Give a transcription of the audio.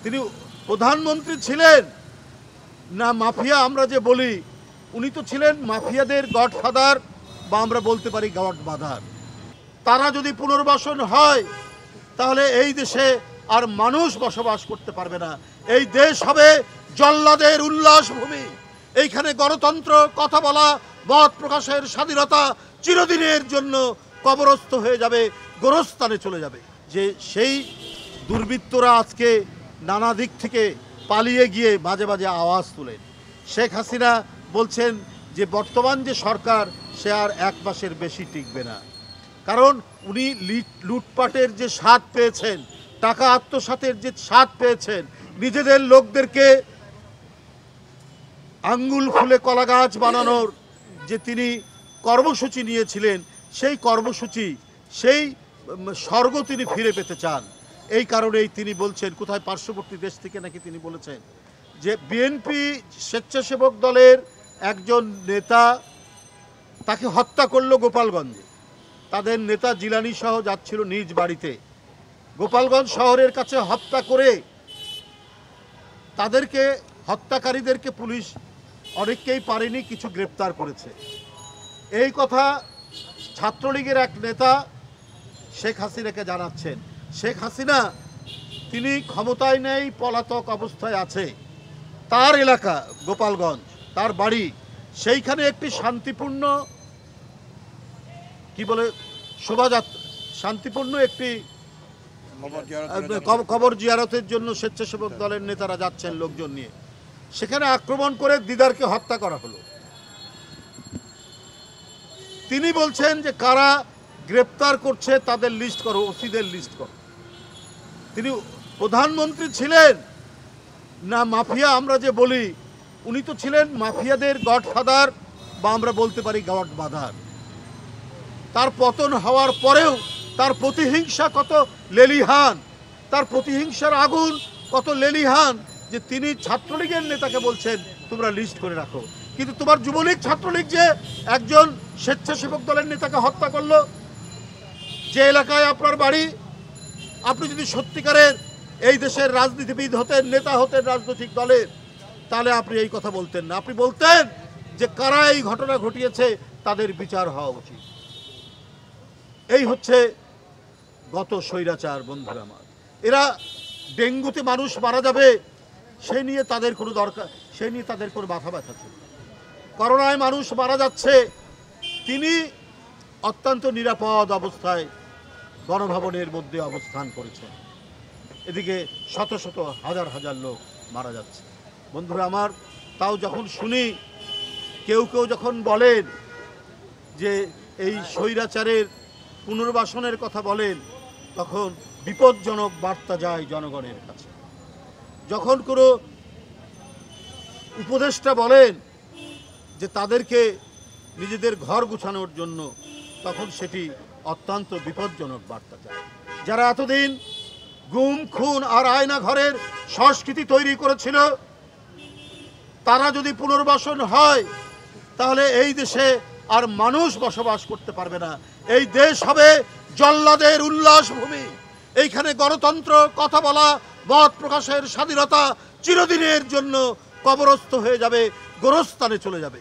তিনি প্রধানমন্ত্রী ছিলেন না মাফিয়া আমরা যে বলি, উনি তো ছিলেন মাফিয়াদের গডফাদার, বা আমরা বলতে পারি গডমাদার। তারা যদি পুনর্বাসন হয় তাহলে এই দেশে আর মানুষ বসবাস করতে পারবে না। এই দেশ হবে জল্লাদের উল্লাস ভূমি। এইখানে গণতন্ত্র, কথা বলা, মত প্রকাশের স্বাধীনতা চিরদিনের জন্য কবরস্থ হয়ে যাবে, গোরস্থানে চলে যাবে। যে সেই দুর্বৃত্তরা আজকে নানা দিক থেকে পালিয়ে গিয়ে মাঝে মাঝে আওয়াজ তোলেন। শেখ হাসিনা বলছেন যে বর্তমান যে সরকার সে আর 1 মাসের বেশি টিকবে না, কারণ উনি লুটপাটের যে স্বাদ পেয়েছেন, টাকা আত্মসাতের যে স্বাদ পেয়েছেন, নিজেদের লোকদেরকে আঙ্গুল ফুলে কলা গাছ বানানোর যে তিনি কর্মসূচি নিয়েছিলেন, সেই কর্মসূচি, সেই স্বর্গ তিনি ফিরে পেতে চান। এই কারণেই তিনি বলছেন, কোথায় পার্শ্ববর্তী দেশ থেকে নাকি তিনি বলেছেন যে বিএনপি স্বেচ্ছাসেবক দলের একজন নেতা তাকে হত্যা করলো গোপালগঞ্জে। তাদের নেতা জিলানি সহ যাচ্ছিল নিজ বাড়িতে, গোপালগঞ্জ শহরের কাছে হত্যা করে তাদেরকে, হত্যাকারীদেরকে পুলিশ অনেককেই পারেনি, কিছু গ্রেপ্তার করেছে। এই কথা ছাত্রলীগের এক নেতা শেখ হাসিনাকে জানাচ্ছেন। শেখ হাসিনা তিনি ক্ষমতায় নেই, পলাতক অবস্থায় আছে। তার এলাকা গোপালগঞ্জ, তার বাড়ি, সেইখানে একটি শান্তিপূর্ণ কি বলে শোভাযাত্রা, শান্তিপূর্ণ একটি কবর জিয়ারতের জন্য স্বেচ্ছাসেবক দলের নেতারা যাচ্ছেন লোকজন নিয়ে, সেখানে আক্রমণ করে দিদারকে হত্যা করা হলো। তিনি বলছেন যে কারা গ্রেপ্তার করছে তাদের লিস্ট করো, ওসিদের লিস্ট করো। তিনি প্রধানমন্ত্রী ছিলেন না মাফিয়া আমরা যে বলি, উনি তো ছিলেন মাফিয়াদের গডফাদার, বা আমরা বলতে পারি গডমাদার। তার পতন হওয়ার পরেও তার প্রতিহিংসা কত লেলিহান, তার প্রতিহিংসার আগুন কত লেলিহান যে তিনি ছাত্রলীগের নেতাকে বলছেন তোমরা লিস্ট করে রাখো। কিন্তু তোমার যুবলীগ ছাত্রলীগ যে একজন স্বেচ্ছাসেবক দলের নেতাকে হত্যা করলো, যে এলাকায় আপনার বাড়ি, আপনি যদি সত্যিকারের এই দেশের রাজনীতিবিদ হতেন, নেতা হতেন রাজনৈতিক দলের, তাহলে আপনি এই কথা বলতেন না। আপনি বলতেন যে কারা এই ঘটনা ঘটিয়েছে তাদের বিচার হওয়া উচিত। এই হচ্ছে গত স্বৈরাচার। বন্ধুরা আমার, এরা ডেঙ্গুতে মানুষ মারা যাবে সে নিয়ে তাদের কোনো দরকার, সে নিয়ে তাদের কোনো মাথা ব্যথা ছিল। করোনায় মানুষ মারা যাচ্ছে, তিনি অত্যন্ত নিরাপদ অবস্থায় গণভবনের মধ্যে অবস্থান করেছেন। এদিকে শত শত হাজার হাজার লোক মারা যাচ্ছে। বন্ধুরা আমার, তাও যখন শুনি কেউ কেউ যখন বলেন যে এই স্বৈরাচারের পুনর্বাসনের কথা বলেন, তখন বিপজ্জনক বার্তা যায় জনগণের কাছে। যখন কোনো উপদেষ্টা বলেন যে তাদেরকে নিজেদের ঘর গুছানোর জন্য, তখন সেটি অত্যন্ত বিপজ্জনক বার্তা যায়। যারা এতদিন গুম, খুন আর আয়না ঘরের সংস্কৃতি তৈরি করেছিল, তারা যদি পুনর্বাসন হয় তাহলে এই দেশে আর মানুষ বসবাস করতে পারবে না। এই দেশ হবে জল্লাদের উল্লাস ভূমি। এইখানে গণতন্ত্র, কথা বলা, মত প্রকাশের স্বাধীনতা চিরদিনের জন্য কবরস্থ হয়ে যাবে, গোরস্থানে চলে যাবে।